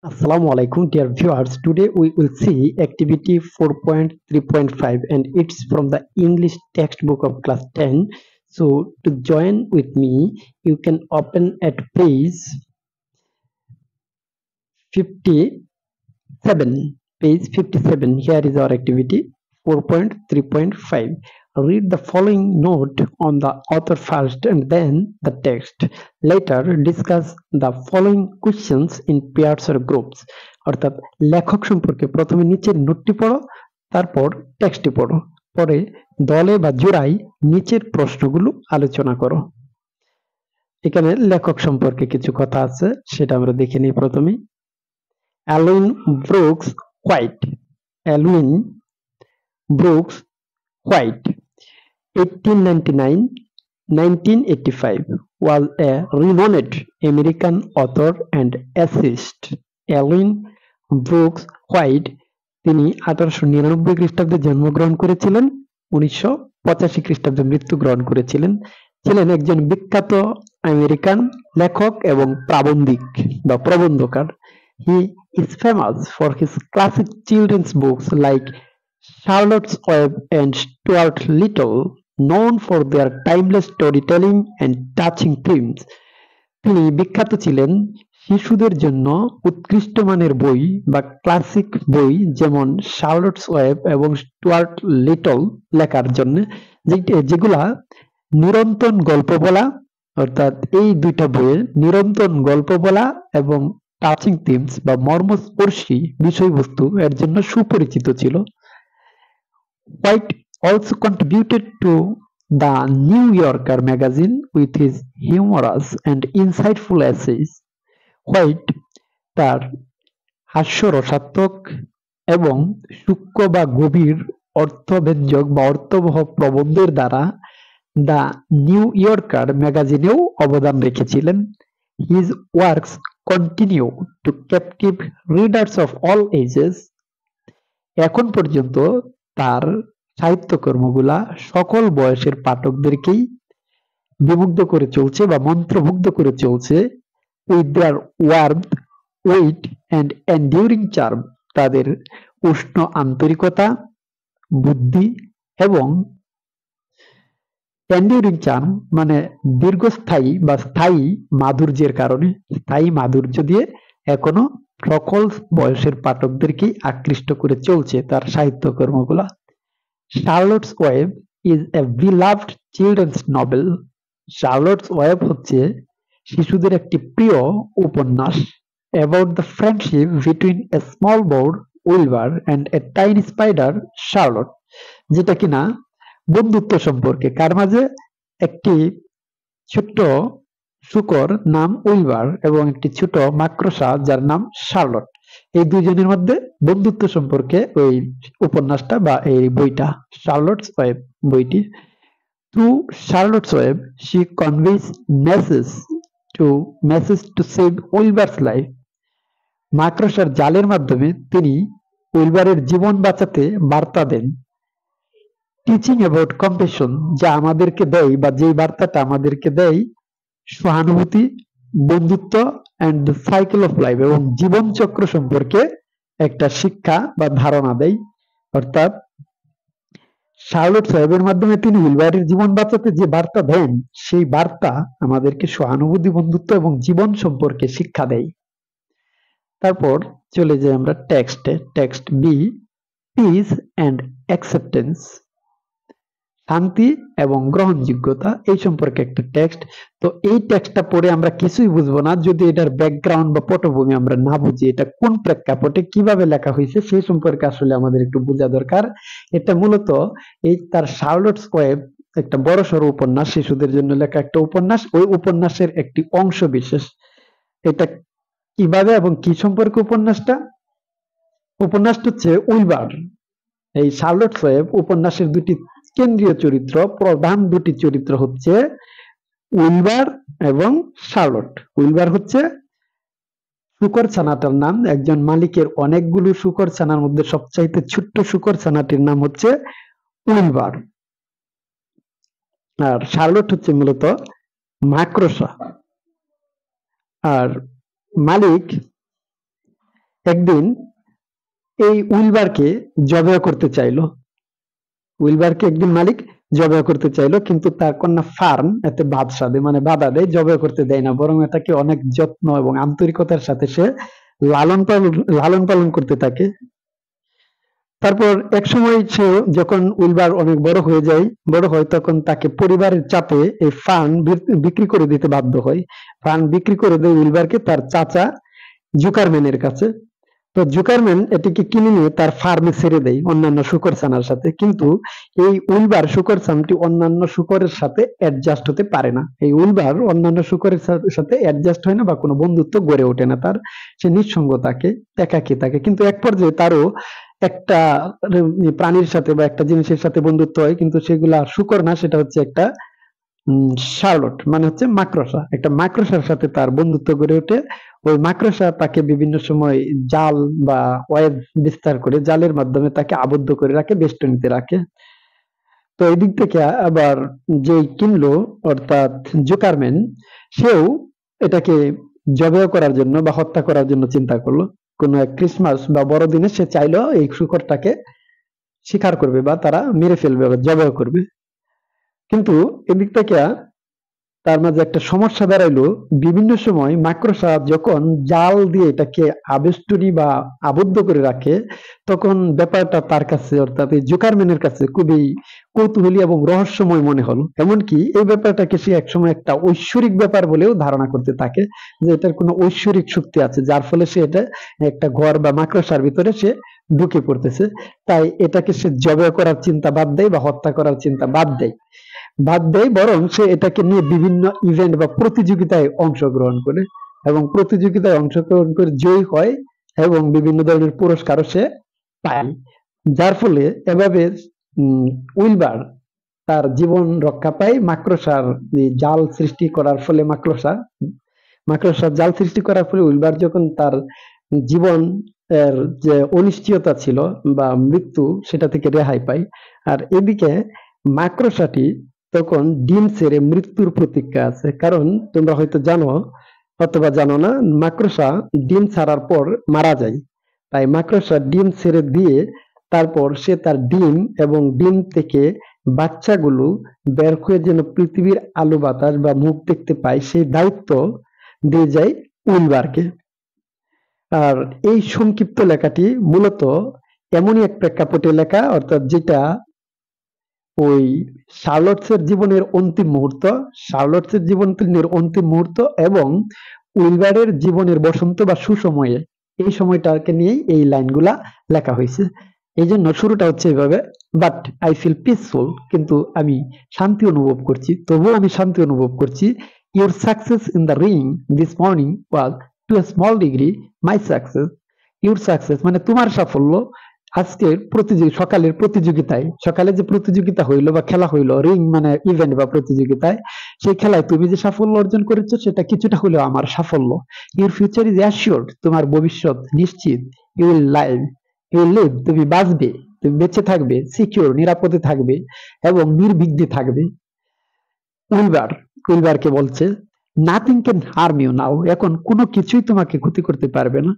Assalamu alaikum, dear viewers. Today we will see activity 4.3.5 and it's from the English textbook of class 10. So to join with me, you can open at page 57. Page 57. Here is our activity 4.3.5. Read the following note on the author first and then the text. Later, discuss the following questions in pairs or groups. অর্থাৎ লেখক সম্পর্কে প্রথমে নিচের নোটটি পড়ো, তারপর টেক্সটটি পড়ো, পরে দলে বা জোড়ায় নিচের প্রশ্নগুলো আলোচনা করো। এখানে লেখক সম্পর্কে কিছু কথা আছে, সেটা আমরা দেখে নিই প্রথমে। Elwyn Brooks White. Elwyn Brooks White 1899-1985 was a renowned American author and essayist. Elwyn Brooks White তিনি 1899 খ্রিস্টাব্দে জন্মগ্রহণ করেছিলেন, 1985 খ্রিস্টাব্দে মৃত্যুবরণ করেছিলেন। ছিলেন একজন বিখ্যাত আমেরিকান লেখক এবং প্রাবন্ধিক বা প্রবন্ধকার। He is famous for his classic children's books like Charlotte's Web and Stuart Little, known for their timeless storytelling and touching themes. তিনি বিখ্যাত ছিলেন শিশুদের জন্য উৎকৃষ্ট মানের বই বা ক্লাসিক বই যেমন শার্লটস ওয়েব এবং স্টুয়ার্ট লিটল লেখার জন্য, যেগুলা নিরন্তর গল্প বলা, অর্থাৎ এই দুইটা বইয়ে নিরন্তর গল্প বলা এবং টাচিং থিমস বা মর্মস্পর্শী বিষয়বস্তু এর জন্য সুপরিচিত ছিল। White also contributed to the New Yorker magazine with his humorous and insightful essays. White তার হাস্যরসাত্মক এবং সূক্ষ্ম বা গভীর অর্থব্যঞ্জক বা অর্থবহ প্রবন্ধের দ্বারা দ্য নিউ ইয়র্কার ম্যাগাজিনেও অবদান রেখেছিলেন। His works continue to captivate readers of all ages. এখন পর্যন্ত তার সাহিত্যকর্মগুলা সকল বয়সের পাঠকদেরকেই বিমুগ্ধ করে চলছে বা মন্ত্রমুগ্ধ করে চলছে। With their warmth, wit and enduring charm, তাদের উষ্ণ আন্তরিকতা, বুদ্ধি এবং এন্ডিউরিং চার্ম মানে দীর্ঘস্থায়ী বা স্থায়ী মাধুর্যের কারণে, স্থায়ী মাধুর্য দিয়ে এখনো সকল বয়সের পাঠকদেরকেই আকৃষ্ট করে চলছে তার সাহিত্যকর্মগুলা। Charlotte's Web is a beloved children's novel. Charlotte's Web হচ্ছে শিশুদের একটি প্রিয় উপন্যাস। About the friendship between a small bird, Wilbur, and a tiny spider, Charlotte, যেটা কিনা বন্ধুত্ব সম্পর্কে, কার মাঝে? একটি ছোট্ট শূকর নাম উইলবার এবং একটি ছোট মাকড়সা যার নাম শার্লট, এই দুইজনের মধ্যে বন্ধুত্ব সম্পর্কে ওই উপন্যাসটা বা এই বইটা, শার্লটস ওয়েব বইটি। Through Charlotte's Web she conveys message to save Wilbur's life. মাকড়সার জালের মাধ্যমে তিনি উইলবারের জীবন বাঁচাতে বার্তা দেন। টিচিং অ্যাবাউট কম্প্যাশন, যা আমাদেরকে দেয় বা যেই বার্তাটা আমাদেরকে দেয় সহানুভূতি, বন্ধুত্ব and the cycle of life, এবং জীবন চক্র সম্পর্কে একটা শিক্ষা বা ধারণা দেয়। অর্থাৎ শার্লটস ওয়েবের মাধ্যমে তিনি উইলবারের জীবন বাঁচাতে যে বার্তা দেন, সেই বার্তা আমাদেরকে সহানুভূতি, বন্ধুত্ব এবং জীবন সম্পর্কে শিক্ষা দেয়। তারপর চলে যাই আমরা টেক্সটে। Text B, peace and acceptance, শান্তি এবং গ্রহণযোগ্যতা, এই সম্পর্কে একটা টেক্সট। তো এই টেক্সটটা পড়ে আমরা কিছুই বুঝবো না যদি এটার ব্যাকগ্রাউন্ড বা পটভূমি আমরা না বুঝি, এটা কোন প্রেক্ষাপটে কিভাবে লেখা হয়েছে সেই সম্পর্কে আসলে আমাদের একটু বোঝা দরকার। এটা মূলত এই তার শার্লটস ওয়েব একটা বড়সড় উপন্যাস, শিশুদের জন্য লেখা একটা উপন্যাস, ওই উপন্যাসের একটি অংশ বিশেষ। এটা কিভাবে এবং কি সম্পর্কে উপন্যাসটা হচ্ছে উইলবার। এই শার্লটস ওয়েব উপন্যাসের দুটি কেন্দ্রীয় চরিত্র, প্রধান দুটি চরিত্র হচ্ছে উইলবার এবং শার্লট। উইলবার হচ্ছে শূকর ছানাটার নাম, একজন মালিকের অনেকগুলো শূকর ছানার মধ্যে সবচাইতে ছোট্ট শূকর ছানাটির নাম হচ্ছে উইলবার। আর শার্লট হচ্ছে মূলত মাকড়সা। আর মালিক একদিন এই উইলবারকে জবাই করতে চাইলো। উইলবারকে একদিন মালিক জবাই করতে চাইলো, কিন্তু তার কন্যা ফার্ন এতে মানে বাধা দেয়, জবাই করতে দেয় না, বরং এটাকে অনেক যত্ন এবং আন্তরিকতার সাথে সে লালন পালন করতে থাকে। তারপর একসময় সে যখন উইলবার অনেক বড় হয় তখন তাকে পরিবারের চাপে এই ফার্ন বিক্রি করে দিতে বাধ্য হয়। ফার্ন বিক্রি করে দেয় উইলবারকে তার চাচা জুকারম্যানের কাছে। তো জুকারম্যান এটিকে কিনে নিয়ে তার ফার্মে ছেড়ে দেয় অন্যান্য শূকর ছানার সাথে, কিন্তু এই উইলবার শূকর ছানাটি অন্যান্য শূকরের সাথে অ্যাডজাস্ট হতে পারে না। এই উইলবার অন্যান্য শূকরের সাথে অ্যাডজাস্ট হয় না বা কোনো বন্ধুত্ব গড়ে ওঠে না তার। সে নিঃসঙ্গ থাকে, একাকী থাকে। কিন্তু এক পর্যায়ে তারও একটা প্রাণীর সাথে বা একটা জিনিসের সাথে বন্ধুত্ব হয়, কিন্তু সেগুলা শূকর না, সেটা হচ্ছে একটা শার্লট, মানে হচ্ছে মাকড়সা। একটা মাকড়সার সাথে তার বন্ধুত্ব গড়ে ওঠে। ওই মাকড়সা তাকে বিভিন্ন সময় জাল বা ওয়েব বিস্তার করে জালের মাধ্যমে তাকে আবদ্ধ করে রাখে, বেষ্টনীতে রাখে। তো এই দিক থেকে আবার যে কিনলো অর্থাৎ জুকারম্যান, সেও এটাকে জবাই করার জন্য বা হত্যা করার জন্য চিন্তা করলো। কোন এক ক্রিসমাস বা বড়দিনে সে চাইলো এই শূকরটাকে শিকার করবে বা তারা মেরে ফেলবে বা জবাই করবে। কিন্তু এদিক থেকে তার মাঝে একটা সমস্যা দাঁড়াইলো, বিভিন্ন সময় মাকড়সা যখন জাল দিয়ে এটাকে আবেষ্টনী বা আবদ্ধ করে রাখে, তখন ব্যাপারটা তার কাছে অর্থাৎ এই জুকারম্যানের কাছে খুবই কৌতূহলী এবং রহস্যময় মনে হলো। এমনকি এই ব্যাপারটাকে সে একসময় একটা ঐশ্বরিক ব্যাপার বলেও ধারণা করতে থাকে, যে এটার কোনো ঐশ্বরিক শক্তি আছে, যার ফলে সে এটা একটা ঘর বা মাকড়সার ভিতরে সে ঢুকে পড়তেছে। তাই এটাকে সে জবাই করার চিন্তা বাদ দেয় বা হত্যা করার চিন্তা বাদ দেয়, বরং সে এটাকে নিয়ে বিভিন্ন ইভেন্ট বা প্রতিযোগিতায় অংশগ্রহণ করে এবং প্রতিযোগিতায় অংশগ্রহণ করে জয়ী হয় এবং বিভিন্ন ধরনের পুরস্কারও সে পায়। যার ফলে এভাবে উইলবার তার জীবন রক্ষা পায় মাকড়সার জাল সৃষ্টি করার ফলে। মাকড়সার জাল সৃষ্টি করার ফলে উইলবার যখন তার জীবন এর যে অনিশ্চয়তা ছিল বা মৃত্যু, সেটা থেকে রেহাই পায়। আর এদিকে মাকড়সাটি তখন ডিম ছেড়ে মৃত্যুর প্রতীক্ষা আছে। কারণ তোমরা হয়তো জানো অথবা জানো না, মাকড়সা ডিম ছাড়ার পর মারা যায়। তাই মাকড়সা ডিম ছেড়ে দিয়ে তারপর সে তার ডিম এবং ডিম থেকে বাচ্চাগুলো বের হয়ে যেন পৃথিবীর আলো বাতাস বা মুখ দেখতে পায়, সেই দায়িত্ব দিয়ে যায় উইলবারকে। আর এই সংক্ষিপ্ত লেখাটি মূলত এমনই এক প্রেক্ষাপটে লেখা, অর্থাৎ যেটা ওই শার্লটসের জীবনের অন্তিম মুহূর্ত এবং উইলবারের জীবনের বসন্ত বা সুসময়ে, এই সময়টাকে নিয়েই এই লাইনগুলা লেখা হয়েছে। এই জন্য শুরুটা হচ্ছে এইভাবে, বাট আই ফিল পিসফুল, কিন্তু আমি শান্তি অনুভব করছি, তবুও আমি শান্তি অনুভব করছি। Your success in the ring this morning was to a small degree my success. Your success মানে তোমার সাফল্য আজকের সকালের প্রতিযোগিতায়, সকালে যে প্রতিযোগিতা হইলো বা খেলা হইলো, রিং মানে ইভেন্ট বা প্রতিযোগিতায়, সেই খেলায় তুমি যে সাফল্য অর্জন করেছো সেটা কিছুটা হলেও আমার সাফল্য। ইউর ফিউচার ইজ অ্যাসিওরড, তোমার ভবিষ্যৎ নিশ্চিত। ইউ উইল লিভ, তুমি বাঁচবে, তুমি বেঁচে থাকবে। সিকিউর, নিরাপদে থাকবে এবং নির্বিঘ্নে থাকবে। উইলবারকে বলছে, নাথিং ক্যান হার্ম ইউ নাও, এখন কোনো কিছুই তোমাকে ক্ষতি করতে পারবে না।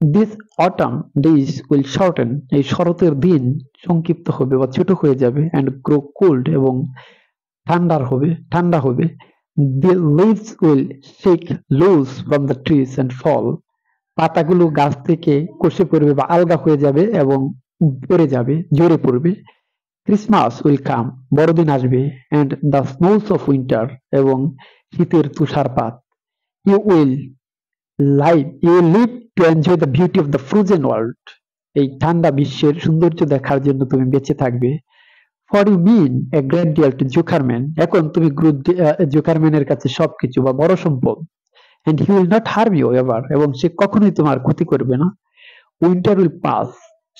This autumn days will shorten, এই শরতের দিন সংক্ষিপ্ত হবে বা ছোট হয়ে যাবে। অ্যান্ড গ্রো কোল্ড, এবং ঠান্ডা হবে। The leaves will shake loose from the trees and fall, পাতাগুলো গাছ থেকে খসে পড়বে বা আলগা হয়ে যাবে এবং ঝরে পড়বে। ক্রিসমাস উইল কাম, বড়দিন আসবে। And the snows of winter, এবং শীতের তুষারপাত। You will live to enjoy the beauty of the frozen world, এই ঠান্ডা বিশ্বের সৌন্দর্য দেখার জন্য তুমি বেঁচে থাকবে। For you mean a great deal to Zuckerman, এখন তুমি জুকারম্যানের কাছে সবকিছু বা বড় সম্পদ। And he will not harm you ever, এবং সে কখনোই তোমার ক্ষতি করবে না। উইন্টার উইল পাস,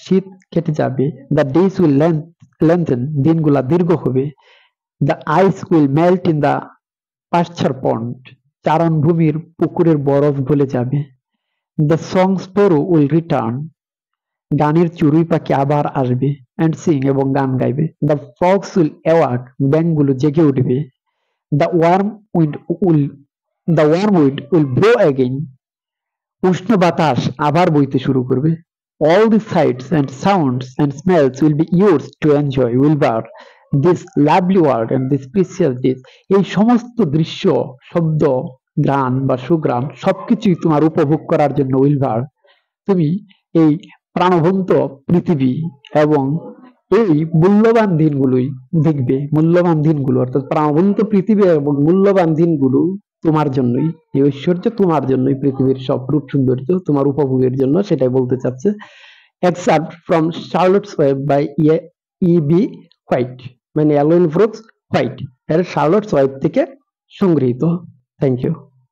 শীত কেটে যাবে। দ্য ডেজ উইল লেন্থেন, দিনগুলা দীর্ঘ হবে। The ice will melt in the pasture pond, চারণভূমির পুকুরের বরফ গলে যাবে। The song sparrow will return, গানের চড়ুই পাখি আবার আসবে। অ্যান্ড সিং, এবং গান গাইবে। দ্য ফ্রগস উইল অ্যাওয়াক, ব্যাঙগুলো জেগে উঠবে। The warm wind will blow again, উষ্ণ বাতাস আবার বইতে শুরু করবে। All the sights and sounds and smells will be yours to enjoy, Wilbur. This lovely world and this precious days. এই সমস্ত দৃশ্য, শব্দ, ঘ্রাণ বা সুঘ্রাণ সবকিছুই তোমার উপভোগ করার জন্য উইলবার। তুমি এই প্রাণবন্ত পৃথিবী এবং এই মূল্যবান দিনগুলোই দেখবে। মূল্যবান দিনগুলো অর্থাৎ প্রাণবন্ত পৃথিবী এবং মূল্যবান দিনগুলো তোমার জন্যই। এই ঐশ্বর্য তোমার জন্যই, পৃথিবীর সব রূপ সৌন্দর্য তোমার উপভোগের জন্য, সেটাই বলতে চাচ্ছে। Excerpt from Charlotte's Web by E.B. White, মানে অ্যালেন ব্রুকস হোয়াইট এর শার্লটস ওয়েব থেকে সংগৃহীত। Thank you.